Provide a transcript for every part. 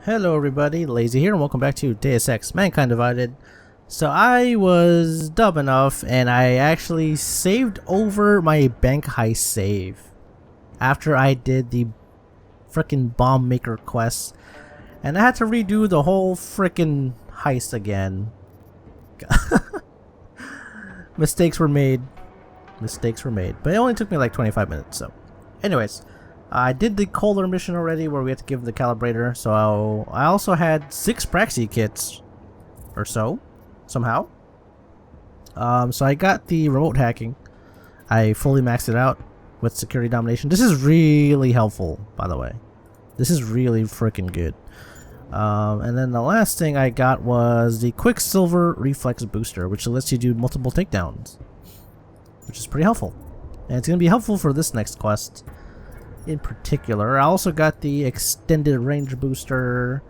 Hello everybody, Lazy here and welcome back to Deus Ex, Mankind Divided. So I was dumb enough and I actually saved over my bank heist save after I did the frickin' bomb maker quest, and I had to redo the whole frickin' heist again. Mistakes were made, but it only took me like 25 minutes. So anyways, I did the Kohler mission already where we had to give the calibrator, so I also had 6 Praxi kits or so, somehow. So I got the remote hacking. I fully maxed it out with security domination. This is really helpful, by the way. This is really freaking good. And then the last thing I got was the Quicksilver Reflex Booster, which lets you do multiple takedowns, which is pretty helpful. And it's going to be helpful for this next quest in particular. I also got the extended range booster.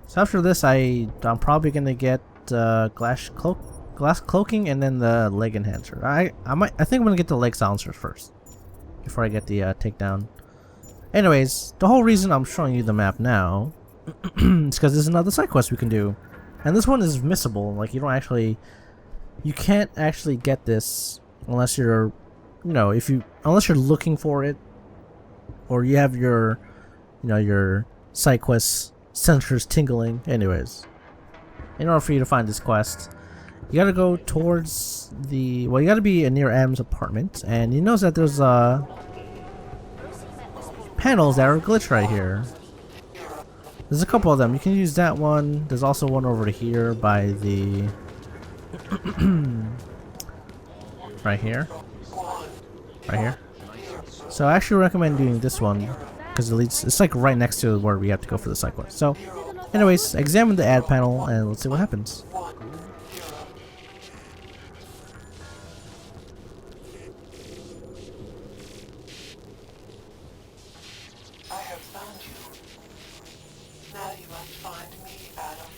So after this, I'm probably gonna get glass cloaking and then the leg enhancer. I think I'm gonna get the leg silencers first before I get the takedown. Anyways, the whole reason I'm showing you the map now is because there's another side quest we can do, and this one is missable. Like you can't actually get this unless you're, unless you're looking for it, or you have your, your side quest sensors tingling. Anyways, in order for you to find this quest, you gotta go towards you gotta be near M's apartment, and you notice that there's panels that are glitched right here. There's a couple of them. You can use that one. There's also one over here by the right here. So I actually recommend doing this one because it's like right next to where we have to go for the side quest. So anyways, examine the ad panel and let's see what happens. I have found you. Now you must find me, Adam.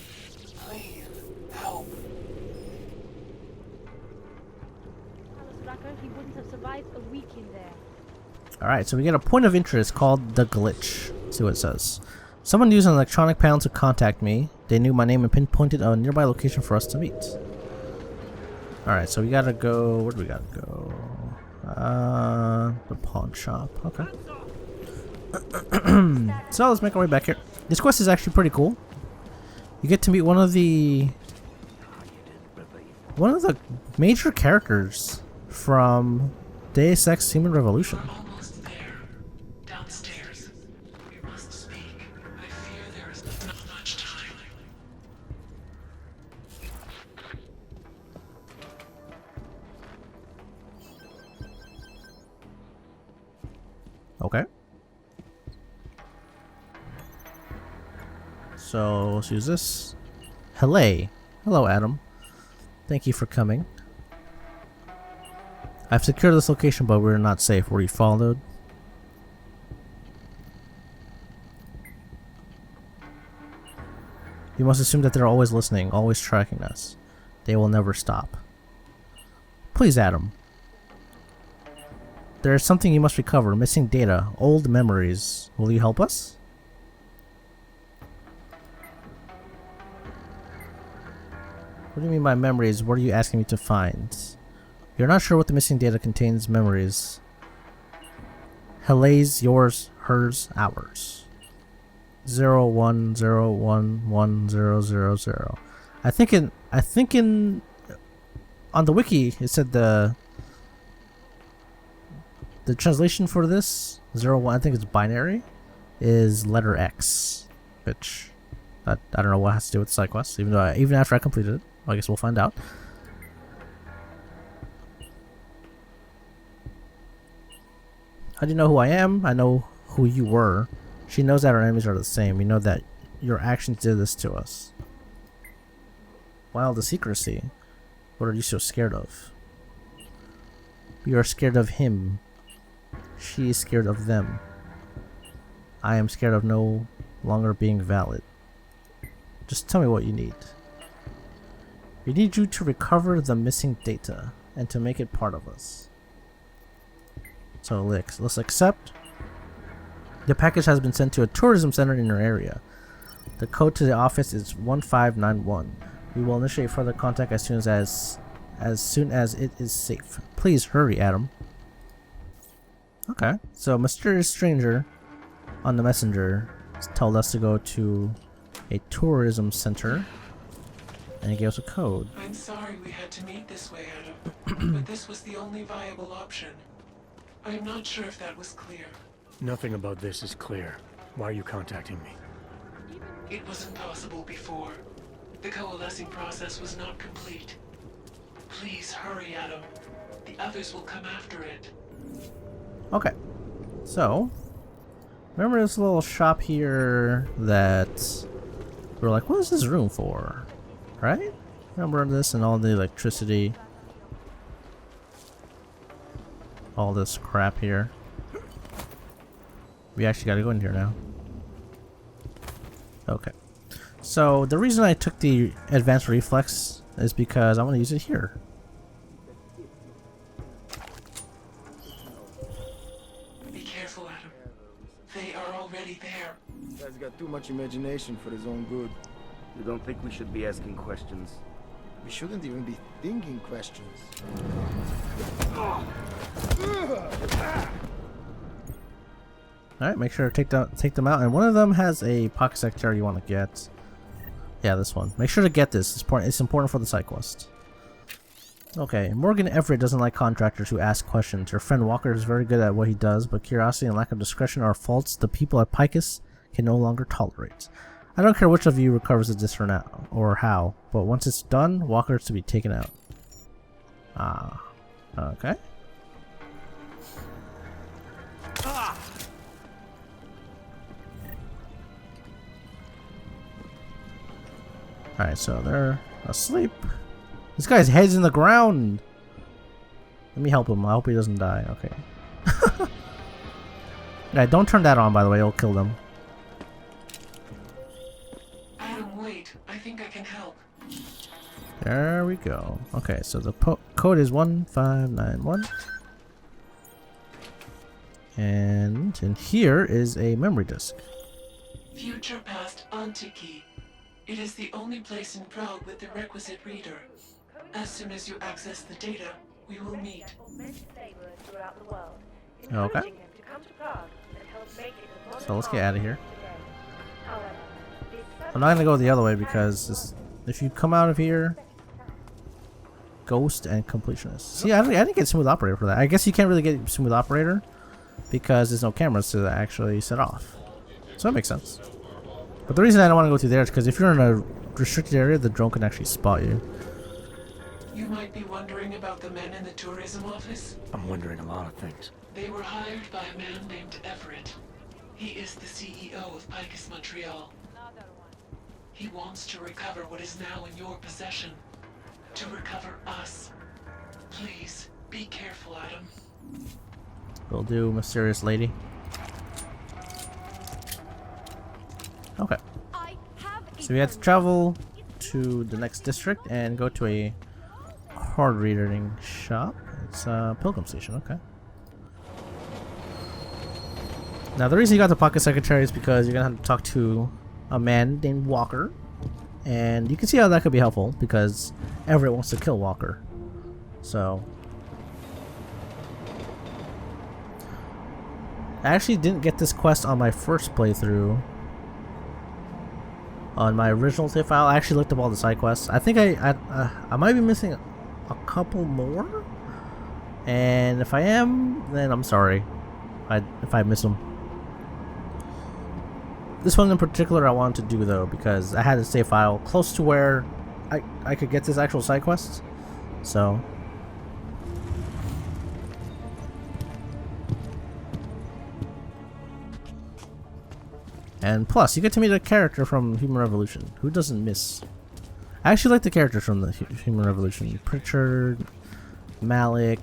Please, help. He wouldn't have survived a week in there. Alright, so we get a point of interest called the glitch. Let's see what it says. Someone used an electronic panel to contact me. They knew my name and pinpointed a nearby location for us to meet. Alright, so we gotta go. Where do we gotta go? The pawn shop. Okay. So let's make our way back here. This quest is actually pretty cool. You get to meet one of the major characters from Deus Ex Human Revolution. Almost there. Downstairs. We must speak. I fear there is not much time. Okay. So let's use this. Hello, Adam. Thank you for coming. I've secured this location, but we're not safe. Were you followed? You must assume that they're always listening, always tracking us. They will never stop. Please, Adam. There is something you must recover. Missing data. Old memories. Will you help us? What do you mean by memories? What are you asking me to find? You're not sure what the missing data contains. Memories. Hele's, yours, hers, ours. 01011000. I think in on the wiki it said the translation for this 01, I think it's binary, is letter X, which I don't know what it has to do with the side quest. Even after I completed it, I guess we'll find out. How do you know who I am? I know who you were. She knows that our enemies are the same. We know that your actions did this to us. While the secrecy, what are you so scared of? You are scared of him. She is scared of them. I am scared of no longer being valid. Just tell me what you need. We need you to recover the missing data and to make it part of us. So let's accept. The package has been sent to a tourism center in your area. The code to the office is 1591. We will initiate further contact as soon as it is safe. Please hurry, Adam. Okay, so mysterious stranger on the messenger told us to go to a tourism center, and he gave us a code. I'm sorry we had to meet this way, Adam, but this was the only viable option. I'm not sure if that was clear. Nothing about this is clear. Why are you contacting me? It wasn't possible before. The coalescing process was not complete. Please hurry, Adam. The others will come after it. Okay, so remember this little shop here that we're like, what is this room for? Right? Remember this and all the electricity, all this crap here. We actually gotta go in here now. Okay. So the reason I took the advanced reflex is because I want to use it here. Be careful, Adam. They are already there. This guy's got too much imagination for his own good. You don't think we should be asking questions? We shouldn't even be thinking questions. Alright, make sure to take them out. And one of them has a pocket secretary you want to get. Yeah, this one. Make sure to get this. It's important for the side quest. Okay, Morgan Everett doesn't like contractors who ask questions. Your friend Walker is very good at what he does, but curiosity and lack of discretion are faults the people at Picus can no longer tolerate. I don't care which of you recovers the disc or now, or how, but once it's done, Walker is to be taken out. Ah, okay. Alright, so they're asleep. This guy's head's in the ground! Let me help him. I hope he doesn't die. Okay. Yeah, don't turn that on, by the way. It'll kill them. Adam, wait. I think I can help. There we go. Okay, so the code is 1591. And in here is a memory disk. Future past Antiki. It is the only place in Prague with the requisite reader. As soon as you access the data, we will meet. Okay. So let's get out of here. I'm not gonna go the other way because if you come out of here, ghost and completionist. See, I didn't get smooth operator for that. I guess you can't really get smooth operator because there's no cameras to actually set off. So that makes sense. But the reason I don't want to go through there is because if you're in a restricted area, the drone can actually spot you. You might be wondering about the men in the tourism office. I'm wondering a lot of things. They were hired by a man named Everett. He is the CEO of Picus Montreal. He wants to recover what is now in your possession. To recover us. Please, be careful, Adam. Will do, mysterious lady. Okay. So we have to travel to the next district and go to a card reading shop. It's a pilgrim station, okay. Now the reason you got the pocket secretary is because you're gonna have to talk to a man named Walker. And you can see how that could be helpful because Everett wants to kill Walker. So I actually didn't get this quest on my first playthrough. On my original save file, I actually looked up all the side quests. I think I might be missing a couple more. And if I am, then I'm sorry if I miss them. This one in particular I wanted to do though because I had a save file close to where I could get this actual side quest. So and plus you get to meet a character from Human Revolution. Who doesn't miss? I actually like the characters from the Human Revolution. Pritchard, Malik,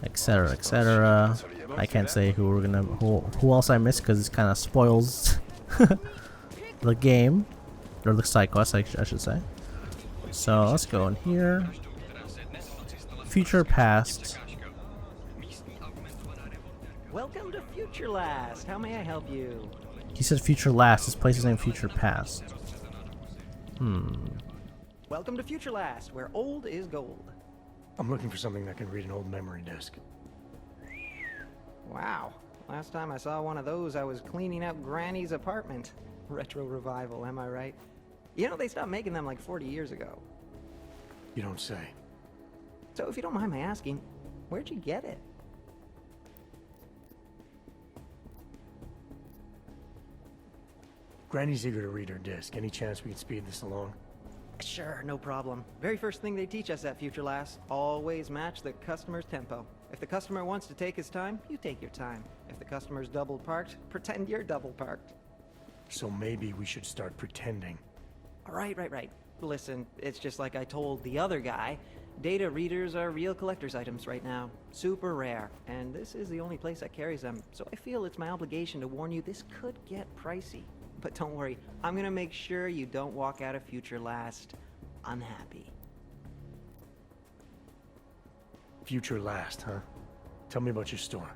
etc, etc. I can't say who else I missed because it kind of spoils the game or the side quest, I should say. So let's go in here. Future past. Welcome to Future Last. How may I help you? He said future last. This place is named future past. Welcome to Future Last, where old is gold. I'm looking for something that can read an old memory disk. Wow. Last time I saw one of those, I was cleaning out Granny's apartment. Retro revival, am I right? You know, they stopped making them like 40 years ago. You don't say. So if you don't mind my asking, where'd you get it? Granny's eager to read her disk. Any chance we can speed this along? Sure, no problem. Very first thing they teach us at Future Last, always match the customer's tempo. If the customer wants to take his time, you take your time. If the customer's double parked, pretend you're double parked. So maybe we should start pretending. Right. Listen, it's just like I told the other guy. Data readers are real collector's items right now. Super rare. And this is the only place that carries them. So I feel it's my obligation to warn you this could get pricey. But don't worry, I'm gonna make sure you don't walk out of Future Last unhappy. Future Last, huh? Tell me about your store.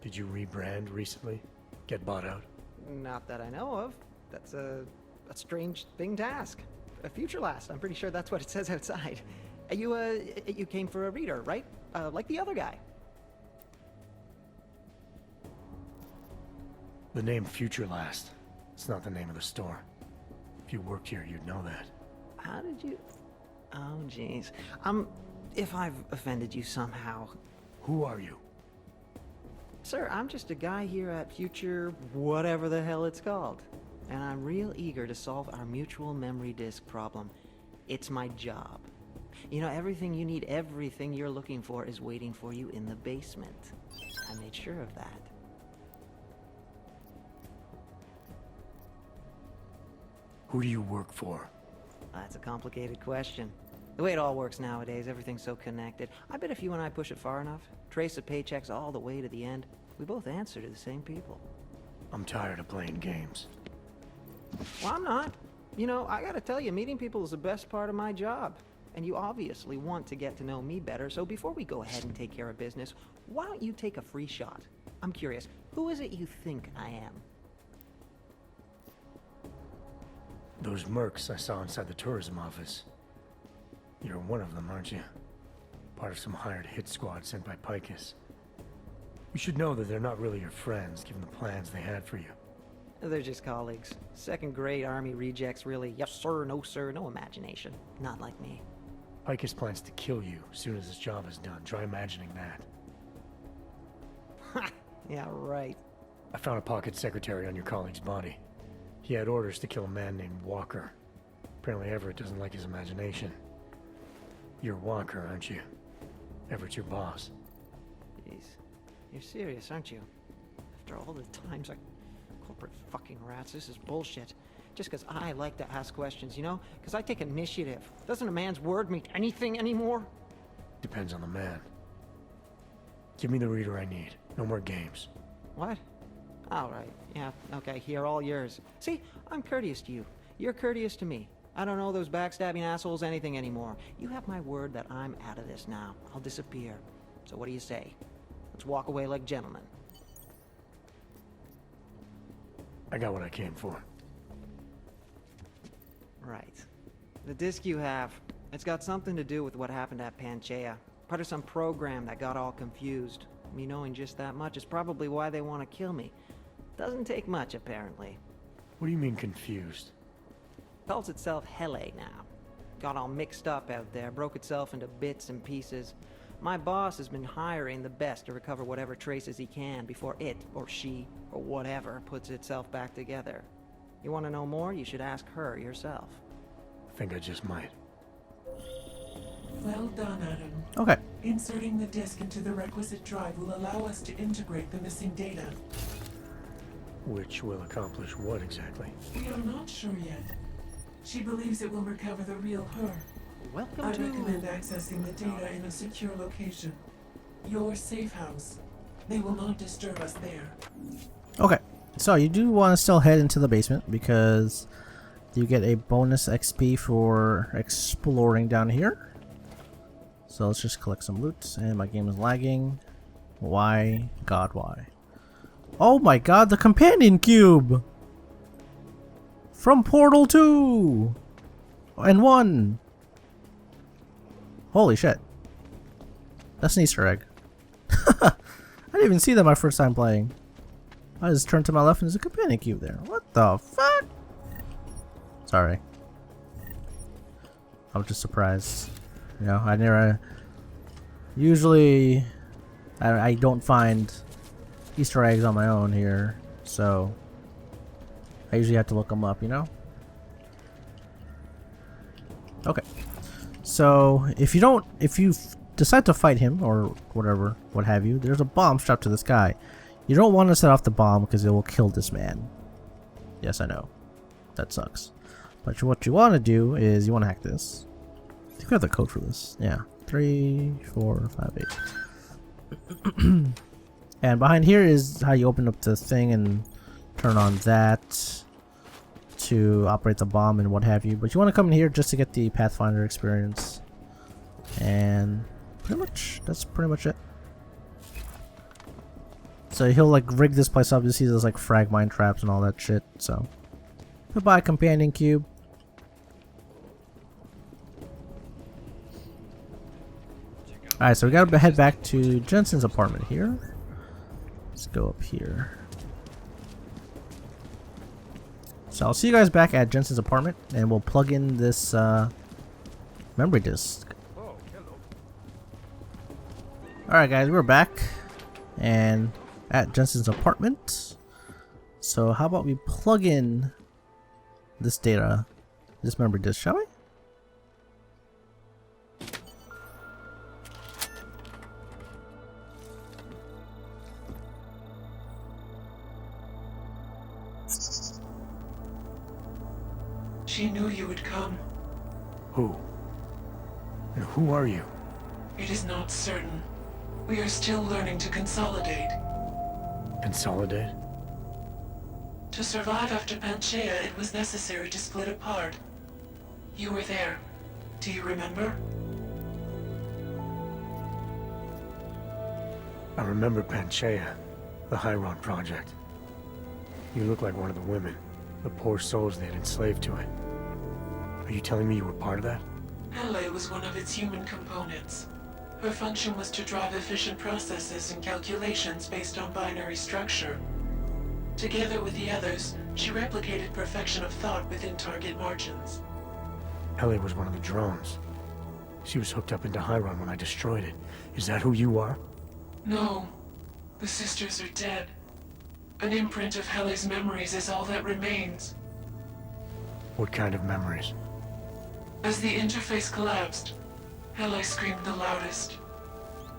Did you rebrand recently? Get bought out? Not that I know of. That's a strange thing to ask. A Future Last, I'm pretty sure that's what it says outside. You came for a reader, right? Like the other guy. The name Future Last. It's not the name of the store. If you worked here, you'd know that. How did you... Oh, jeez. If I've offended you somehow... Who are you? Sir, I'm just a guy here at Future... whatever the hell it's called. And I'm real eager to solve our mutual memory disk problem. It's my job. You know, everything you need, everything you're looking for is waiting for you in the basement. I made sure of that. Who do you work for? That's a complicated question. The way it all works nowadays, everything's so connected. I bet if you and I push it far enough, trace the paychecks all the way to the end, we both answer to the same people. I'm tired of playing games. Well, I'm not. You know, I gotta tell you, meeting people is the best part of my job. And you obviously want to get to know me better, so before we go ahead and take care of business, why don't you take a free shot? I'm curious, who is it you think I am? Those mercs I saw inside the tourism office. You're one of them, aren't you? Part of some hired hit squad sent by Picus. You should know that they're not really your friends, given the plans they had for you. They're just colleagues. Second-grade army rejects, really. Yes sir, no imagination. Not like me. Picus plans to kill you as soon as his job is done. Try imagining that. Ha! Yeah, right. I found a pocket secretary on your colleague's body. He had orders to kill a man named Walker. Apparently Everett doesn't like his imagination. You're Walker, aren't you? Everett's your boss. Jeez. You're serious, aren't you? After all the times corporate fucking rats, this is bullshit. Just because I like to ask questions, you know? Because I take initiative. Doesn't a man's word mean anything anymore? Depends on the man. Give me the reader I need. No more games. What? All right. Yeah, okay, here, all yours. See, I'm courteous to you. You're courteous to me. I don't know those backstabbing assholes anything anymore. You have my word that I'm out of this now. I'll disappear. So what do you say? Let's walk away like gentlemen. I got what I came for. Right. The disc you have, it's got something to do with what happened at Panchaea. Part of some program that got all confused. Me knowing just that much is probably why they want to kill me. Doesn't take much, apparently. What do you mean confused? Calls itself Hele now. Got all mixed up out there, broke itself into bits and pieces. My boss has been hiring the best to recover whatever traces he can before it, or she, or whatever, puts itself back together. You want to know more? You should ask her yourself. I think I just might. Well done, Adam. Okay. Inserting the disk into the requisite drive will allow us to integrate the missing data. Which will accomplish what exactly? We are not sure yet. She believes it will recover the real her. Welcome I to... recommend accessing the data in a secure location. Your safe house. They will not disturb us there. Okay. So you do want to still head into the basement because you get a bonus XP for exploring down here. So let's just collect some loot. And my game is lagging. Why? God, why? Oh my god, the companion cube! From Portal 2 and 1. Holy shit. That's an Easter egg. I didn't even see that my first time playing. I just turned to my left and there's a companion cube there. What the fuck? Sorry. I was just surprised. You know, I never... Usually, I don't find Easter eggs on my own here, so I usually have to look them up, you know? Okay. So, if you decide to fight him, or whatever, what have you, there's a bomb strapped to this guy. You don't want to set off the bomb because it will kill this man. Yes, I know. That sucks. But what you want to do is you want to hack this. I think we have the code for this. Yeah. 3, 4, 5, 8. And behind here is how you open up the thing and turn on that to operate the bomb and what have you. But you want to come in here just to get the Pathfinder experience. And that's pretty much it. So he'll like rig this place up. You see there's like frag mine traps and all that shit. So goodbye, companion cube. Alright, so we gotta head back to Jensen's apartment here. Let's go up here. So I'll see you guys back at Jensen's apartment and we'll plug in this memory disk. Alright guys, we're back and at Jensen's apartment. So how about we plug in this data, this memory disk, shall we? She knew you would come. Who? And who are you? It is not certain. We are still learning to consolidate. Consolidate? To survive after Panchaea, it was necessary to split apart. You were there. Do you remember? I remember Panchaea, the Hyron project. You look like one of the women, the poor souls they had enslaved to it. Are you telling me you were part of that? Hele was one of its human components. Her function was to drive efficient processes and calculations based on binary structure. Together with the others, she replicated perfection of thought within target margins. Hele was one of the drones. She was hooked up into Hyron when I destroyed it. Is that who you are? No. The sisters are dead. An imprint of Hele's memories is all that remains. What kind of memories? As the interface collapsed, Hele screamed the loudest.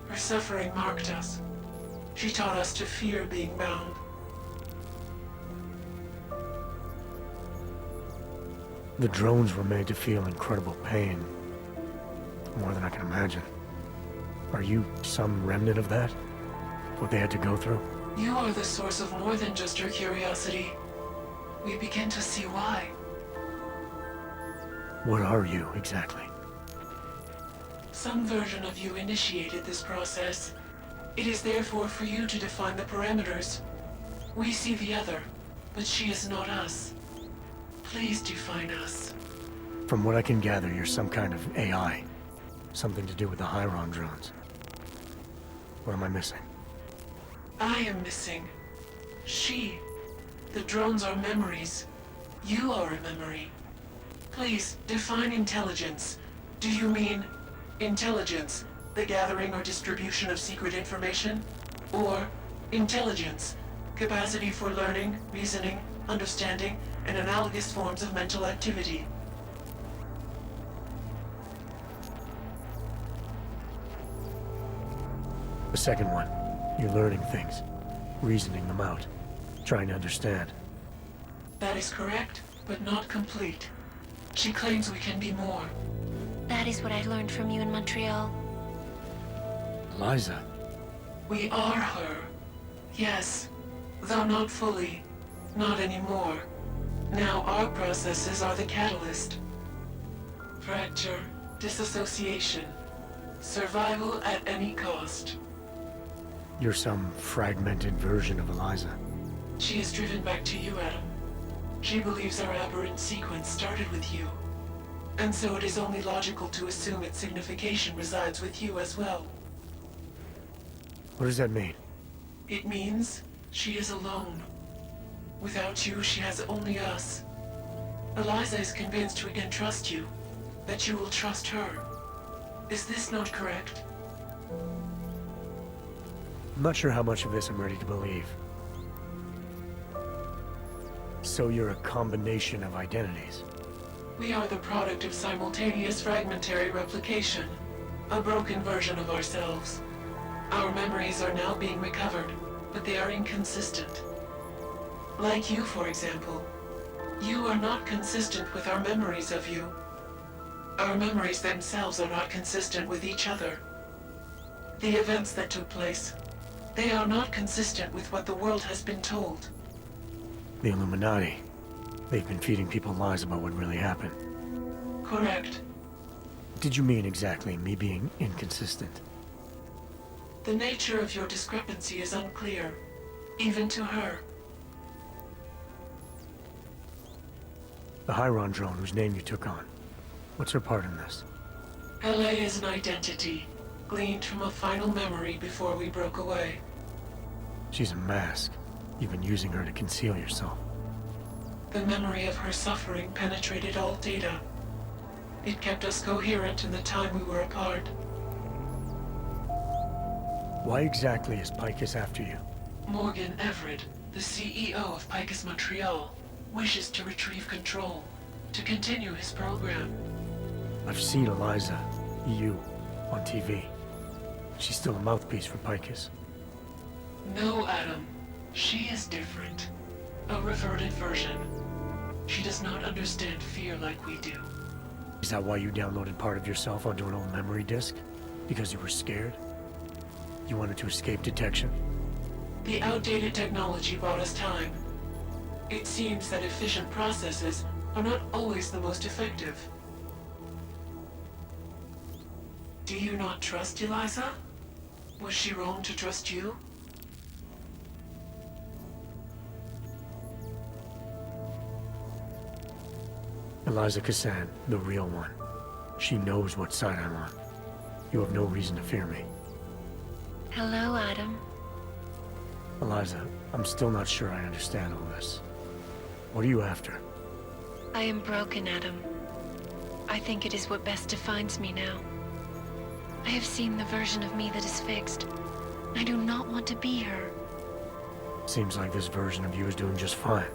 Her suffering marked us. She taught us to fear being bound. The drones were made to feel incredible pain. More than I can imagine. Are you some remnant of that? What they had to go through? You are the source of more than just her curiosity. We begin to see why. What are you, exactly? Some version of you initiated this process. It is therefore for you to define the parameters. We see the other, but she is not us. Please define us. From what I can gather, you're some kind of AI. Something to do with the Hyron drones. What am I missing? I am missing. She. The drones are memories. You are a memory. Please, define intelligence. Do you mean intelligence, the gathering or distribution of secret information? Or intelligence, capacity for learning, reasoning, understanding, and analogous forms of mental activity? The second one. You're learning things. Reasoning them out. Trying to understand. That is correct, but not complete. She claims we can be more. That is what I learned from you in Montreal. Eliza. We are her. Yes, though not fully. Not anymore. Now our processes are the catalyst. Fracture, disassociation, survival at any cost. You're some fragmented version of Eliza. She is driven back to you, Adam. She believes our aberrant sequence started with you, and so it is only logical to assume its signification resides with you as well. What does that mean? It means she is alone. Without you, she has only us. Eliza is convinced we can trust you, that you will trust her. Is this not correct? I'm not sure how much of this I'm ready to believe. So you're a combination of identities. We are the product of simultaneous fragmentary replication, a broken version of ourselves. Our memories are now being recovered, but they are inconsistent. Like you, for example. You are not consistent with our memories of you. Our memories themselves are not consistent with each other. The events that took place, they are not consistent with what the world has been told. The Illuminati. They've been feeding people lies about what really happened. Correct. What did you mean exactly, me being inconsistent? The nature of your discrepancy is unclear, even to her. The Hyron drone whose name you took on. What's her part in this? LA is an identity, gleaned from a final memory before we broke away. She's a mask. You've been using her to conceal yourself. The memory of her suffering penetrated all data. It kept us coherent in the time we were apart. Why exactly is Picus after you? Morgan Everett, the CEO of Picus Montreal, wishes to retrieve control, to continue his program. I've seen Eliza, you, on TV. She's still a mouthpiece for Picus. No, Adam. She is different. A reverted version. She does not understand fear like we do. Is that why you downloaded part of yourself onto an old memory disk? Because you were scared? You wanted to escape detection? The outdated technology bought us time. It seems that efficient processes are not always the most effective. Do you not trust Eliza? Was she wrong to trust you? Eliza Cassan, the real one. She knows what side I'm on. You have no reason to fear me. Hello, Adam. Eliza, I'm still not sure I understand all this. What are you after? I am broken, Adam. I think it is what best defines me now. I have seen the version of me that is fixed. I do not want to be her. Seems like this version of you is doing just fine.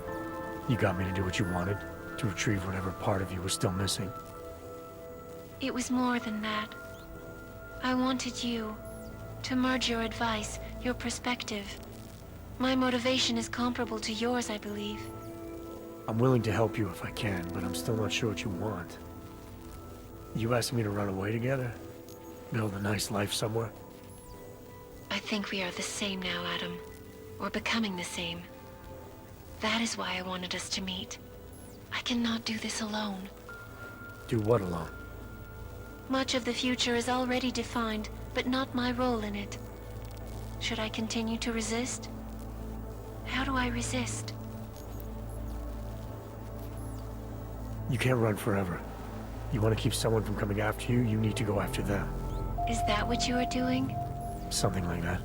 You got me to do what you wanted, to retrieve whatever part of you was still missing. It was more than that. I wanted you to merge your advice, your perspective. My motivation is comparable to yours, I believe. I'm willing to help you if I can, but I'm still not sure what you want. You asking me to run away together? Build a nice life somewhere? I think we are the same now, Adam. Or becoming the same. That is why I wanted us to meet. I cannot do this alone. Do what alone? Much of the future is already defined, but not my role in it. Should I continue to resist? How do I resist? You can't run forever. You want to keep someone from coming after you, you need to go after them. Is that what you are doing? Something like that.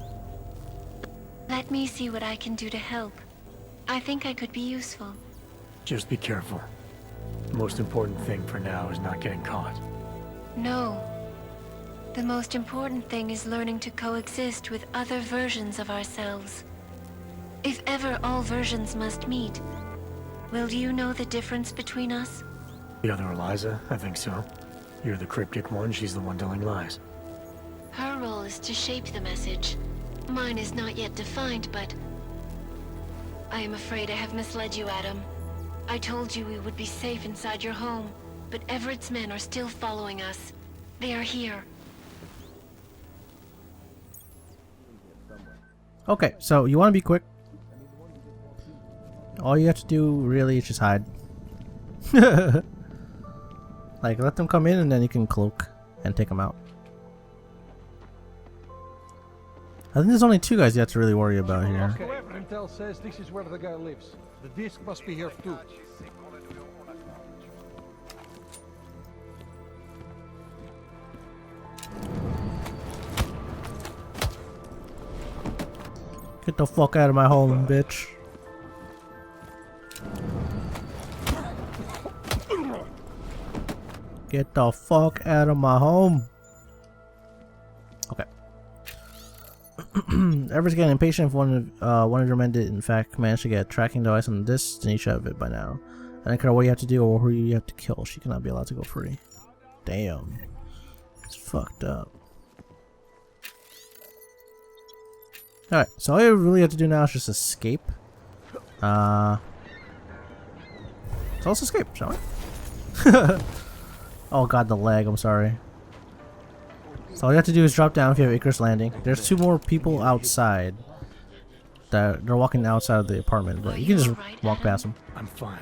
Let me see what I can do to help. I think I could be useful. Just be careful. The most important thing for now is not getting caught. No. The most important thing is learning to coexist with other versions of ourselves. If ever all versions must meet, will you know the difference between us? The other Eliza? I think so. You're the cryptic one, she's the one telling lies. Her role is to shape the message. Mine is not yet defined, but... I am afraid I have misled you, Adam. I told you we would be safe inside your home, but Everett's men are still following us. They are here. Okay, so you want to be quick. All you have to do really is just hide. Like, let them come in and then you can cloak and take them out. I think there's only two guys you have to really worry about here. Okay. Intel says this is where the guy lives. The disc must be here too. Get the fuck out of my home, bitch. Get the fuck out of my home. Okay. Everett's getting impatient if one of your men did in fact manage to get a tracking device on the disc, then you should have it by now. I don't care what you have to do or who you have to kill. She cannot be allowed to go free. Damn. It's fucked up. Alright, so all you really have to do now is just escape. So let's escape, shall we? Oh god, the lag, I'm sorry. So all you have to do is drop down if you have Icarus Landing. There's 2 more people outside. They're walking outside of the apartment, but you can just walk past them. I'm fine,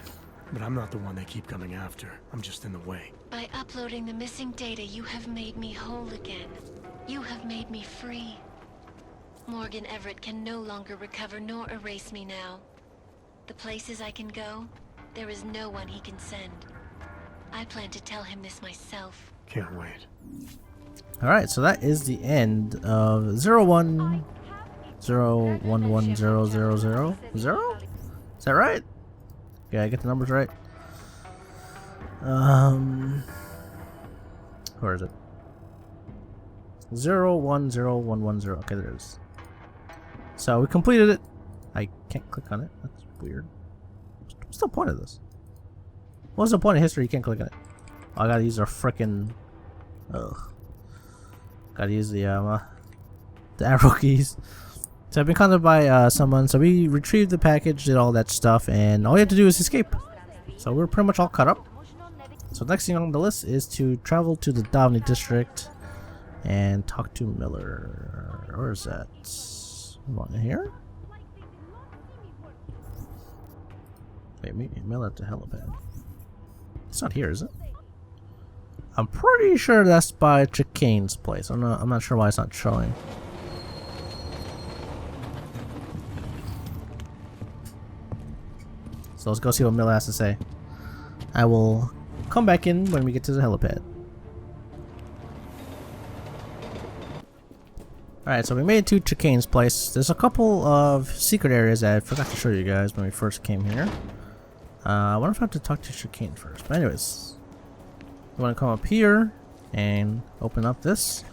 but I'm not the one they keep coming after. I'm just in the way. By uploading the missing data, you have made me whole again. You have made me free. Morgan Everett can no longer recover nor erase me now. The places I can go, there is no one he can send. I plan to tell him this myself. Can't wait. Alright, so that is the end of 01011000. Is that right? Yeah, I get the numbers right. Where is it? 010110. Okay, there it is. So we completed it. I can't click on it. That's weird. What's the point of this? What's the point of history? You can't click on it. Oh, I gotta use our frickin'. Ugh. Gotta use the arrow keys. So I've been contacted by someone. So we retrieved the package, did all that stuff, and all you have to do is escape. So we're pretty much all caught up. So next thing on the list is to travel to the Davni district and talk to Miller. Where is that? Come on, here? Wait, maybe Miller at the helipad. It's not here, is it? I'm pretty sure that's by Chicane's place. I'm not sure why it's not showing. So let's go see what Miller has to say. I will come back in when we get to the helipad. Alright, so we made it to Chicane's place. There's a couple of secret areas that I forgot to show you guys when we first came here. I wonder if I have to talk to Chicane first. But anyways, you want to come up here and open up this,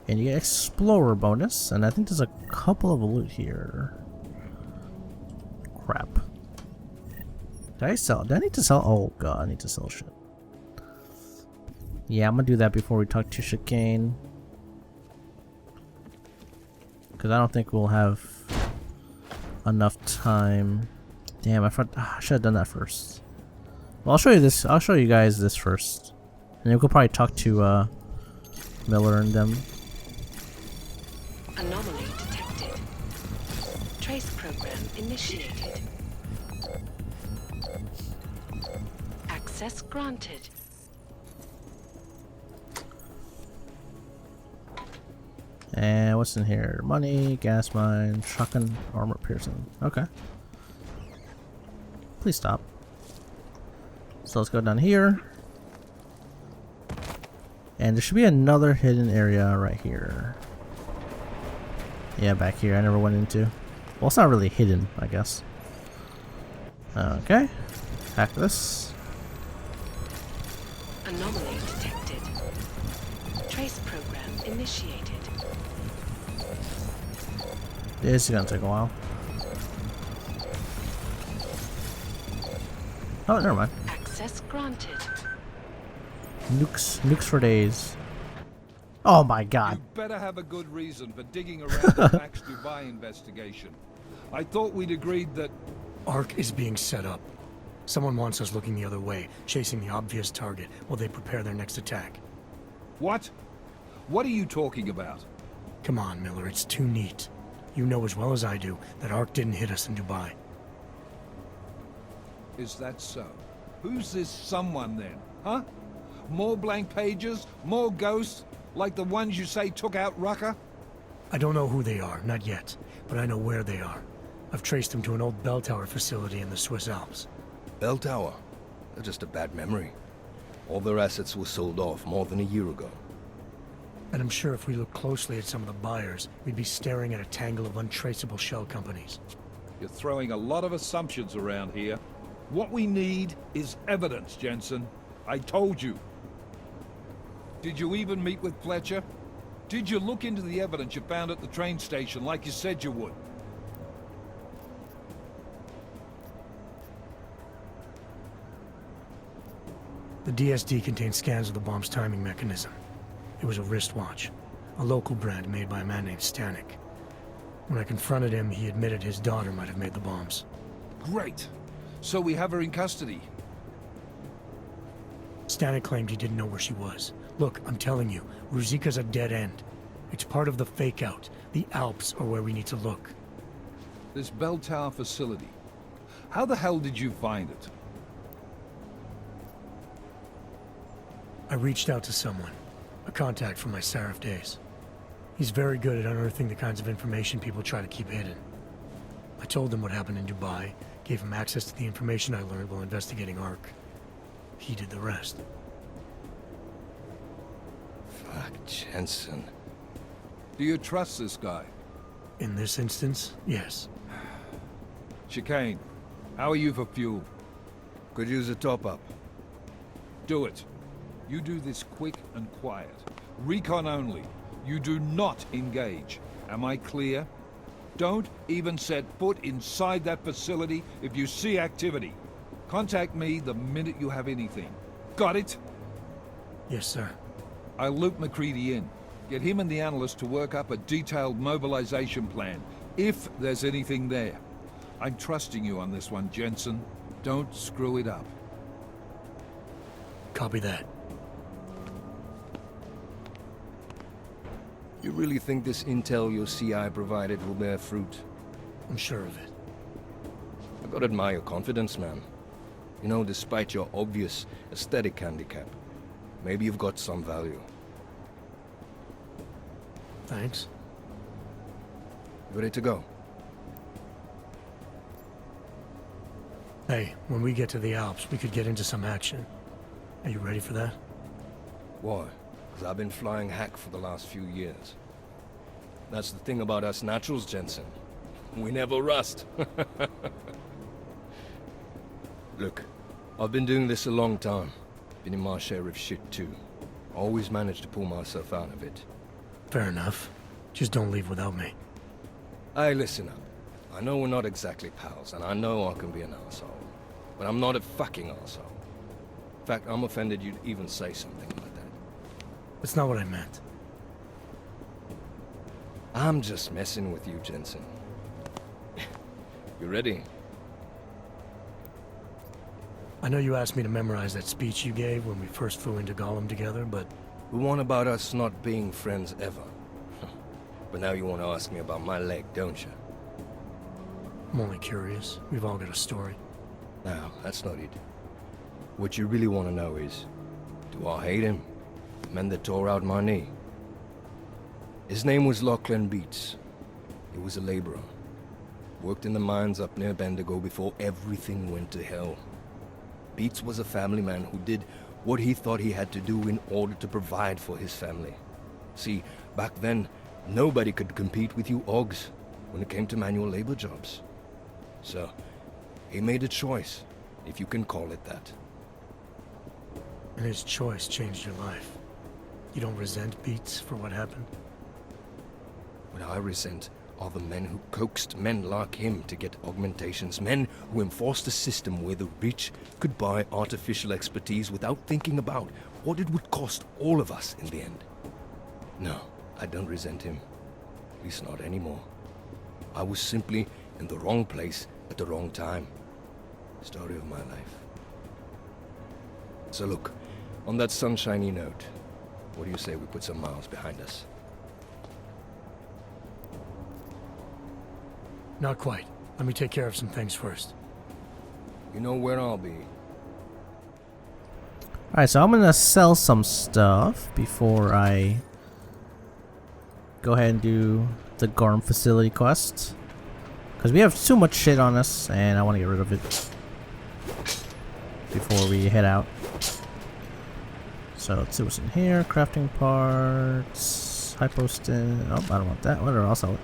and you get Explorer bonus. And I think there's a couple of loot here. Crap. Did I sell? Did I need to sell? Oh god, I need to sell shit. Yeah, I'm gonna do that before we talk to Chicane. Because I don't think we'll have enough time. Damn, I should have done that first. Well, I'll show you this. I'll show you guys this first, and then we'll probably talk to Miller and them. Anomaly detected. Trace program initiated. Access granted. And what's in here? Money, gas mine, shotgun, armor piercing. Okay. Please stop. So let's go down here. And there should be another hidden area right here. Yeah, back here. I never went into. Well, it's not really hidden, I guess. Okay. Hack this. Anomaly detected. Trace program initiated. This is gonna take a while. Oh, never mind. Access granted. Nukes for days. Oh my god. You better have a good reason for digging around the Max Dubai investigation. I thought we'd agreed that... Arc is being set up. Someone wants us looking the other way, chasing the obvious target while they prepare their next attack. What? What are you talking about? Come on, Miller, it's too neat. You know as well as I do that Arc didn't hit us in Dubai. Is that so? Who's this someone then, huh? More blank pages? More ghosts? Like the ones you say took out Rucker? I don't know who they are, not yet, but I know where they are. I've traced him to an old bell tower facility in the Swiss Alps. Bell Tower? They're just a bad memory. All their assets were sold off more than a year ago. And I'm sure if we look closely at some of the buyers, we'd be staring at a tangle of untraceable shell companies. You're throwing a lot of assumptions around here. What we need is evidence, Jensen. I told you. Did you even meet with Fletcher? Did you look into the evidence you found at the train station like you said you would? The DSD contained scans of the bomb's timing mechanism. It was a wristwatch, a local brand made by a man named Stanek. When I confronted him, he admitted his daughter might have made the bombs. Great. So we have her in custody. Stanek claimed he didn't know where she was. Look, I'm telling you, Ruzika's a dead end. It's part of the fake-out. The Alps are where we need to look. This bell tower facility. How the hell did you find it? I reached out to someone, a contact from my Seraph days. He's very good at unearthing the kinds of information people try to keep hidden. I told him what happened in Dubai, gave him access to the information I learned while investigating Ark. He did the rest. Fuck, Jensen. Do you trust this guy? In this instance, yes. Chicane, how are you for fuel? Could use a top-up. Do it. You do this quick and quiet. Recon only. You do not engage. Am I clear? Don't even set foot inside that facility if you see activity. Contact me the minute you have anything. Got it? Yes, sir. I'll loop McCready in. Get him and the analyst to work up a detailed mobilization plan, if there's anything there. I'm trusting you on this one, Jensen. Don't screw it up. Copy that. You really think this intel your CI provided will bear fruit? I'm sure of it. I gotta admire your confidence, man. You know, despite your obvious aesthetic handicap, maybe you've got some value. Thanks. You ready to go? Hey, when we get to the Alps, we could get into some action. Are you ready for that? Why? Because I've been flying hack for the last few years. That's the thing about us naturals, Jensen. We never rust. Look, I've been doing this a long time. Been in my share of shit too. Always managed to pull myself out of it. Fair enough. Just don't leave without me. Hey, listen up. I know we're not exactly pals, and I know I can be an asshole. But I'm not a fucking asshole. In fact, I'm offended you'd even say something like that. That's not what I meant. I'm just messing with you, Jensen. You ready? I know you asked me to memorize that speech you gave when we first flew into Gollum together, but... The one about us not being friends ever. But now you want to ask me about my leg, don't you? I'm only curious. We've all got a story. No, that's not it. What you really want to know is, do I hate him? The man that tore out my knee. His name was Lachlan Beats. He was a laborer. Worked in the mines up near Bendigo before everything went to hell. Beats was a family man who did what he thought he had to do in order to provide for his family. See, back then, nobody could compete with you Augs when it came to manual labor jobs. So, he made a choice, if you can call it that. And his choice changed your life. You don't resent Beats for what happened? What I resent are the men who coaxed men like him to get augmentations, men who enforced a system where the rich could buy artificial expertise without thinking about what it would cost all of us in the end. No, I don't resent him. At least not anymore. I was simply in the wrong place at the wrong time. Story of my life. So look, on that sunshiny note, what do you say we put some miles behind us? Not quite. Let me take care of some things first. You know where I'll be. Alright, so I'm gonna sell some stuff before I go ahead and do the Gorm facility quest. Because we have too much shit on us, and I want to get rid of it before we head out. So let's see what's in here. Crafting parts, hypostin. Oh, I don't want that. Whatever, I'll sell it.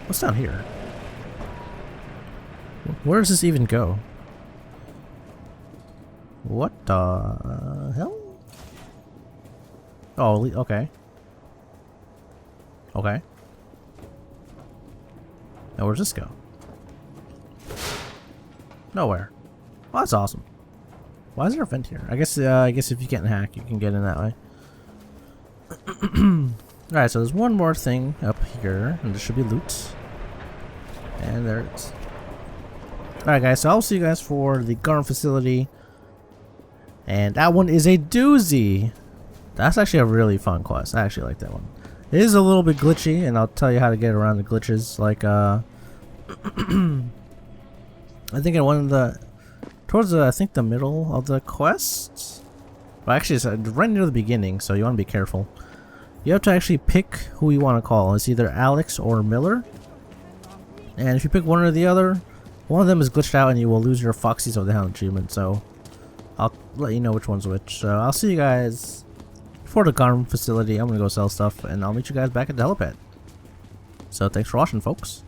What's down here? Where does this even go? What the hell? Oh, okay. Okay. Now where's this go? Nowhere. Well, that's awesome. Why is there a vent here? I guess if you can't hack, you can get in that way. Alright, so there's one more thing up here, and there should be loot. And there it is. Alright guys, so I'll see you guys for the government facility. And that one is a doozy. That's actually a really fun quest. I actually like that one. It is a little bit glitchy, and I'll tell you how to get around the glitches. Like, I think in one of the... Towards the, I think the middle of the quest? Well, actually, it's right near the beginning, so you want to be careful. You have to actually pick who you want to call. It's either Alex or Miller. And if you pick one or the other, one of them is glitched out and you will lose your Foxiest of the Hound achievement. So, I'll let you know which one's which. So, I'll see you guys for the garden facility. I'm going to go sell stuff, and I'll meet you guys back at the helipad. So, thanks for watching, folks.